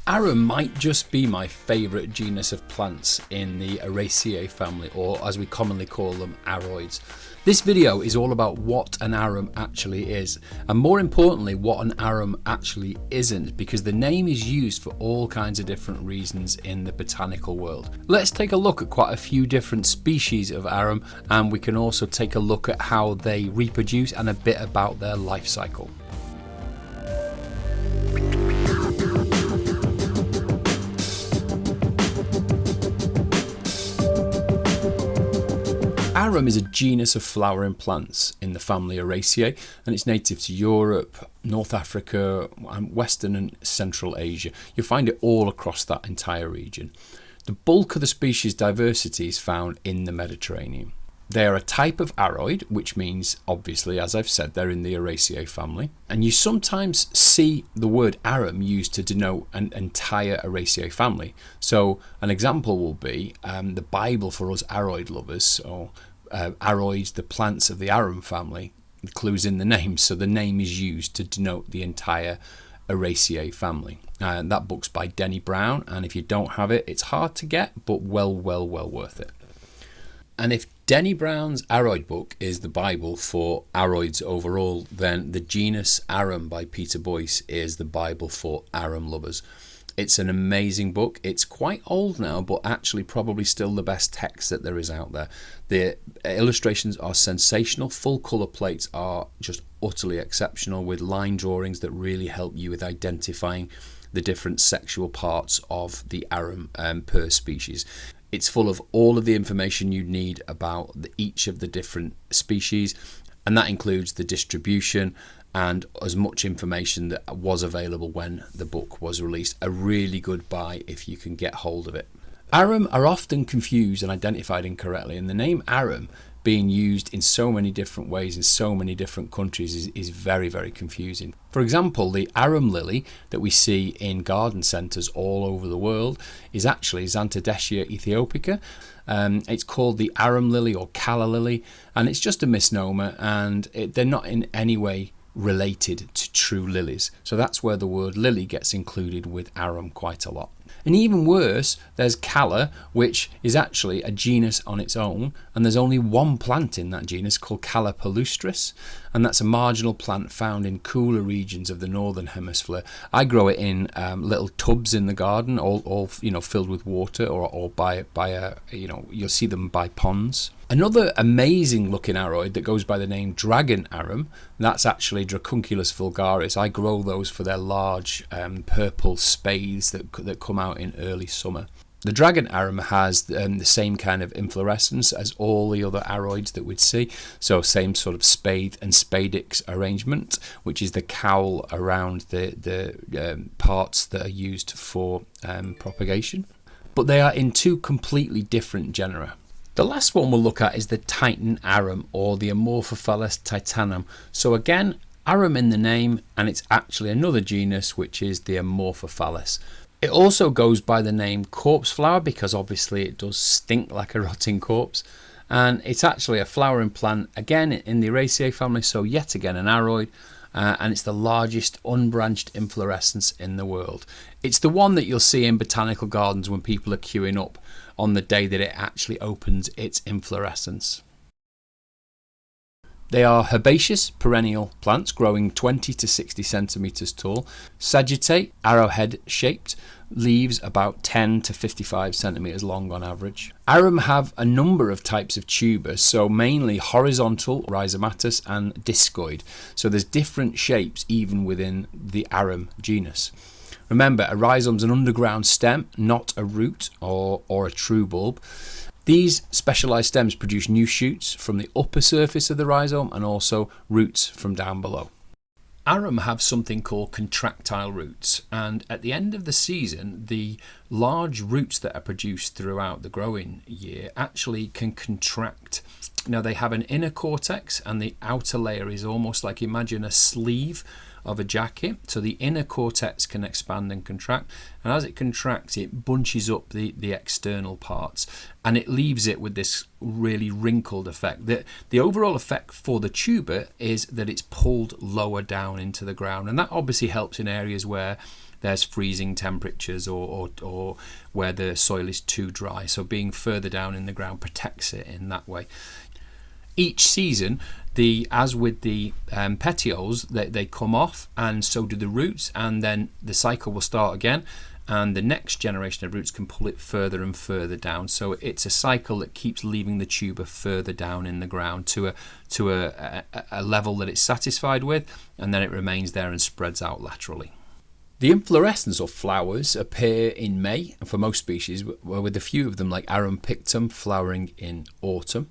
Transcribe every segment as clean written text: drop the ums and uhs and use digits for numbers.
Arum might just be my favourite genus of plants in the Araceae family, or as we commonly call them, Aroids. This video is all about what an arum actually is, and more importantly what an arum actually isn't, because the name is used for all kinds of different reasons in the botanical world. Let's take a look at quite a few different species of arum, and we can also take a look at how they reproduce and a bit about their life cycle. Arum is a genus of flowering plants in the family Araceae, and it's native to Europe, North Africa, and Western and Central Asia. You'll find it all across that entire region. The bulk of the species diversity is found in the Mediterranean. They are a type of aroid, which means, obviously, as I've said, they're in the Araceae family. And you sometimes see the word arum used to denote an entire Araceae family. So an example will be the Bible for us aroid lovers, or Aroids, the plants of the arum family. The clue's in the name, so the name is used to denote the entire Araceae family. And that book's by Deni Brown, and if you don't have it, it's hard to get, but well worth it. And if Deni Brown's Aroid book is the Bible for aroids overall, then the Genus Arum by Peter Boyce is the Bible for arum lovers. It's an amazing book. It's quite old now, but actually probably still the best text that there is out there. The illustrations are sensational. Full colour plates are just utterly exceptional, with line drawings that really help you with identifying the different sexual parts of the arum per species. It's full of all of the information you need about each of the different species, and that includes the distribution and as much information that was available when the book was released. A really good buy if you can get hold of it. Arum are often confused and identified incorrectly, and the name arum being used in so many different ways in so many different countries is very confusing. For example, the Arum Lilly that we see in garden centres all over the world is actually Zantedeschia aetheopica. It's called the Arum Lily or Calla Lily, and it's just a misnomer, and they're not in any way related to true lilies. So that's where the word lily gets included with arum quite a lot. And even worse, there's Calla, which is actually a genus on its own, and there's only one plant in that genus called Calla palustris, and that's a marginal plant found in cooler regions of the northern hemisphere. I grow it in little tubs in the garden, all filled with water, or by you'll see them by ponds. Another amazing looking aroid that goes by the name dragon arum, that's actually Dracunculus vulgaris. I grow those for their large purple spathes that come out in early summer. The dragon arum has the same kind of inflorescence as all the other aroids that we'd see, so same sort of spathe and spadix arrangement, which is the cowl around the parts that are used for propagation. But they are in two completely different genera. The last one we'll look at is the Titan arum, or the Amorphophallus titanum. So again, arum in the name, and it's actually another genus, which is the Amorphophallus. It also goes by the name corpse flower because obviously it does stink like a rotting corpse, and it's actually a flowering plant, again in the Araceae family, so yet again an aroid, and it's the largest unbranched inflorescence in the world. It's the one that you'll see in botanical gardens when people are queuing up on the day that it actually opens its inflorescence. They are herbaceous perennial plants growing 20 to 60 centimetres tall, sagittate, arrowhead shaped, leaves about 10 to 55 centimetres long on average. Arum have a number of types of tuber, so mainly horizontal, rhizomatous, and discoid. So there's different shapes even within the arum genus. Remember, a rhizome is an underground stem, not a root or a true bulb. These specialised stems produce new shoots from the upper surface of the rhizome and also roots from down below. Arum have something called contractile roots, and at the end of the season, the large roots that are produced throughout the growing year actually can contract. Now, they have an inner cortex, and the outer layer is almost like, imagine a sleeve of a jacket. So the inner cortex can expand and contract, and as it contracts, it bunches up the external parts, and it leaves it with this really wrinkled effect. The overall effect for the tuber is that it's pulled lower down into the ground, and that obviously helps in areas where there's freezing temperatures or where the soil is too dry. So being further down in the ground protects it in that way. Each season, as with the petioles, they come off, and so do the roots, and then the cycle will start again, and the next generation of roots can pull it further and further down. So it's a cycle that keeps leaving the tuber further down in the ground to a level that it's satisfied with, and then it remains there and spreads out laterally. The inflorescence or flowers appear in May for most species, with a few of them like Arum pictum flowering in autumn.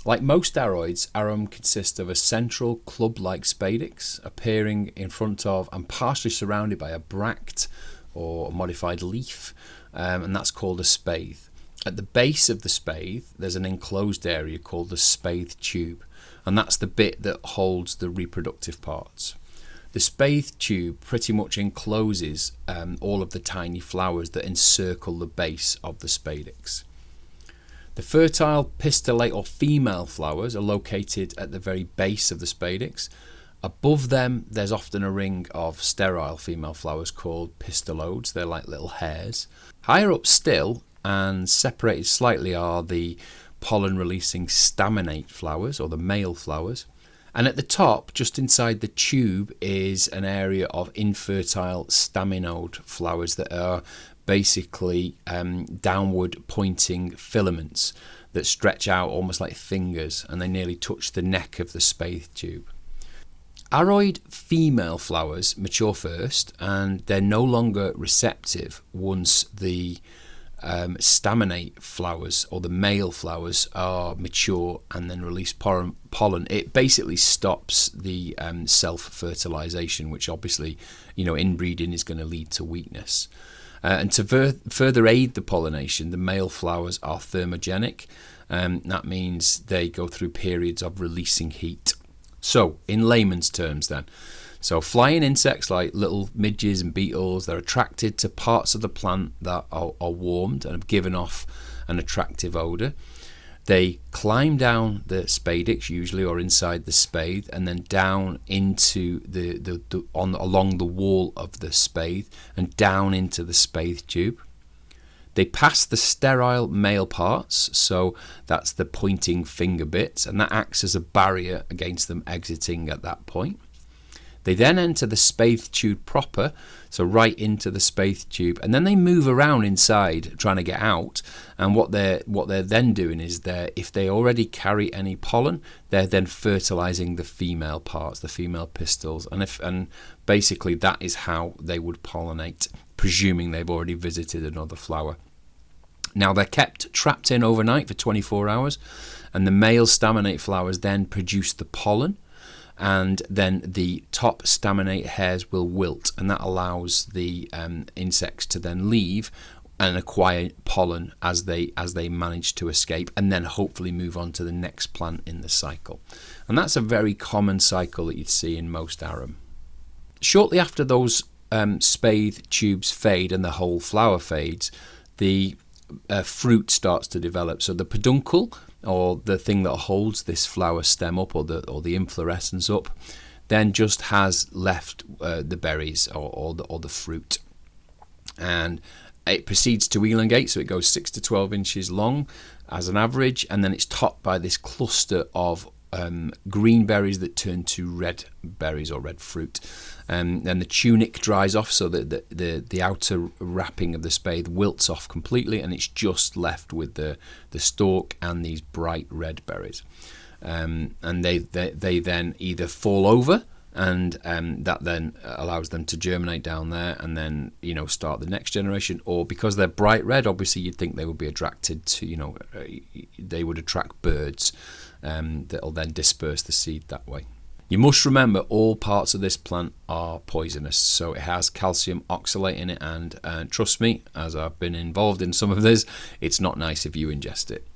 Like most aroids, arum consists of a central club-like spadix appearing in front of and partially surrounded by a bract or modified leaf, and that's called a spathe. At the base of the spathe, there's an enclosed area called the spathe tube, and that's the bit that holds the reproductive parts. The spathe tube pretty much encloses all of the tiny flowers that encircle the base of the spadix. The fertile pistillate or female flowers are located at the very base of the spadix. Above them, there's often a ring of sterile female flowers called pistilodes. They're like little hairs. Higher up still, and separated slightly, are the pollen-releasing staminate flowers, or the male flowers. And at the top, just inside the tube, is an area of infertile staminode flowers that are basically downward pointing filaments that stretch out almost like fingers, and they nearly touch the neck of the spathe tube. Aroid female flowers mature first, and they're no longer receptive once the staminate flowers or the male flowers are mature and then release pollen. It basically stops the self-fertilization, which obviously, inbreeding is going to lead to weakness. And to further aid the pollination, the male flowers are thermogenic. That means they go through periods of releasing heat. So, in layman's terms then, so flying insects like little midges and beetles, they're attracted to parts of the plant that are warmed and have given off an attractive odour. They climb down the spadix usually, or inside the spathe, and then down into along the wall of the spathe and down into the spathe tube. They pass the sterile male parts, so that's the pointing finger bits, and that acts as a barrier against them exiting at that point. They then enter the spathe tube proper, so right into the spathe tube, and then they move around inside trying to get out. And what they're then doing is, if they already carry any pollen, they're then fertilizing the female parts, the female pistils, and basically that is how they would pollinate, presuming they've already visited another flower. Now they're kept trapped in overnight for 24 hours, and the male staminate flowers then produce the pollen, and then the top staminate hairs will wilt, and that allows the insects to then leave and acquire pollen as they manage to escape, and then hopefully move on to the next plant in the cycle. And that's a very common cycle that you'd see in most arum. Shortly after those spathe tubes fade and the whole flower fades, the fruit starts to develop. So the peduncle, or the thing that holds this flower stem up, or the inflorescence up, then just has left the berries or the fruit, and it proceeds to elongate, so it goes 6 to 12 inches long as an average, and then it's topped by this cluster of green berries that turn to red berries or red fruit. Then the tunic dries off, so that the outer wrapping of the spathe wilts off completely, and it's just left with the stalk and these bright red berries. And they then either fall over, and that then allows them to germinate down there and then start the next generation, or because they're bright red, obviously you'd think they would be attracted to they would attract birds that'll then disperse the seed that way. You must remember all parts of this plant are poisonous, so it has calcium oxalate in it, and trust me, as I've been involved in some of this, it's not nice if you ingest it.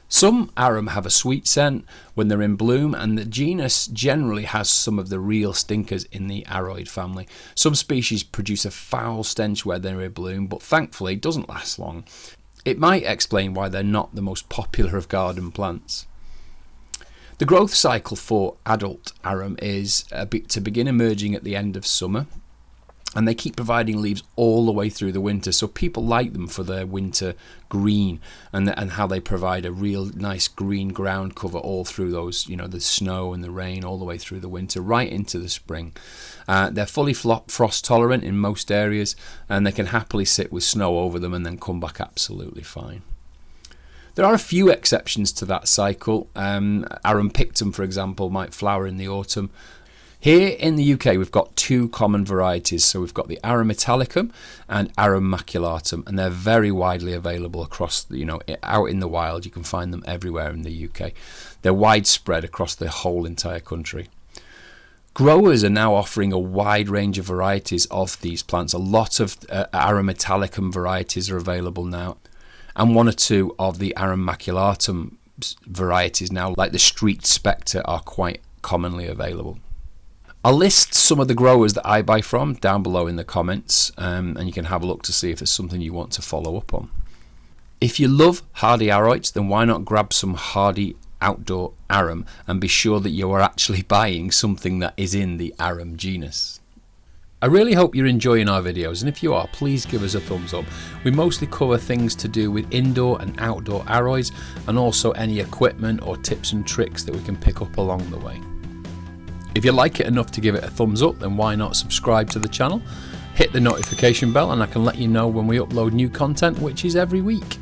Some arum have a sweet scent when they're in bloom, and the genus generally has some of the real stinkers in the Aroid family. Some species produce a foul stench where they're in bloom, but thankfully it doesn't last long. It might explain why they're not the most popular of garden plants. The growth cycle for adult arum is to begin emerging at the end of summer, And they keep providing leaves all the way through the winter, so people like them for their winter green and how they provide a real nice green ground cover all through those, you know, the snow and the rain all the way through the winter, right into the spring. They're fully frost tolerant in most areas, and they can happily sit with snow over them and then come back absolutely fine. There are a few exceptions to that cycle. Arum pictum, for example, might flower in the autumn. Here in the UK, we've got two common varieties. So we've got the Arum italicum and Arum maculatum, and they're very widely available across, you know, out in the wild. You can find them everywhere in the UK. They're widespread across the whole entire country. Growers are now offering a wide range of varieties of these plants. A lot of Arum italicum varieties are available now, and one or two of the Arum maculatum varieties now, like the Street Spectre, are quite commonly available. I'll list some of the growers that I buy from down below in the comments, and you can have a look to see if there's something you want to follow up on. If you love hardy aroids, then why not grab some hardy outdoor arum and be sure that you are actually buying something that is in the arum genus. I really hope you're enjoying our videos, and if you are, please give us a thumbs up. We mostly cover things to do with indoor and outdoor aroids, and also any equipment or tips and tricks that we can pick up along the way. If you like it enough to give it a thumbs up, then why not subscribe to the channel, hit the notification bell, and I can let you know when we upload new content, which is every week.